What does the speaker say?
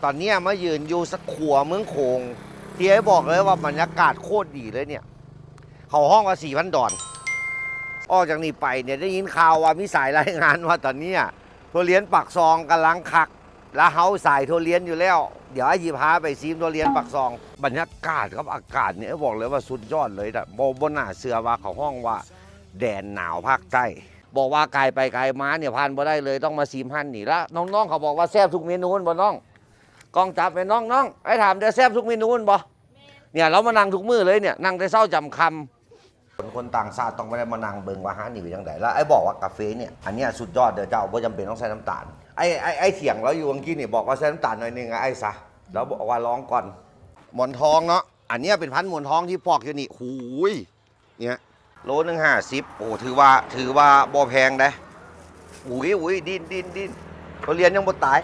ตอนนี้มายืนอยู่สักขัวเมืองโขงที่ให้บอกเลยว่าบรรยากาศโคตรดีเลยเนี่ยเขาห้องว่า4,000 ดอนออกจากนี้ไปเนี่ยได้ยินข่าวว่ามีสายรายงานว่าตอนนี้ทุเรียนปักซองกำลังคักแล้วเฮาสายทุเรียนอยู่แล้วเดี๋ยวไอ้ยีพาไปซีมทุเรียนปักซองบรรยากาศกับอากาศเนี่ยบอกเลยว่าสุดยอดเลยแต่บนหน้าเสือว่าเขาห้องว่าแดนหนาวภาคใต้บอกว่าไกลไปไกลมาเนี่ยผ่านบ่ได้เลยต้องมาซีมฮั่นนี่ละน้องๆเขาบอกว่าแซ่บทุกเมนูบ่น้องกองจับไปน้องไอ้ถามเดี๋ยวแซ่บทุกเมนูบ่เนี่ยเรามานั่งทุกมื้อเลยเนี่ยนั่งได้เศร้าจำคำคนต่างชาติต้องไม่ได้มานั่งเบิ่งว่าฮะนี่เป็นยังไงแล้วไอ้บอกว่ากาแฟเนี่ยอันนี้สุดยอดเดี๋ยวเจ้าไม่จำเป็นต้องใส่น้ำตาลไอ้เถียงเราอยู่เมื่อกี้นี่บอกว่าใส่น้ำตาลหน่อยนึงไอ้ซะแล้วบอกว่าลองก่อนหมอนทองเนาะอันนี้เป็นพันธุ์หมอนทองที่ปอกอยู่นี่หูยเนี่ยโลนึง50โอ้ถือว่าบ่แพงได้อุ้ยดิ้นเขาเรียนยังบ่ตาย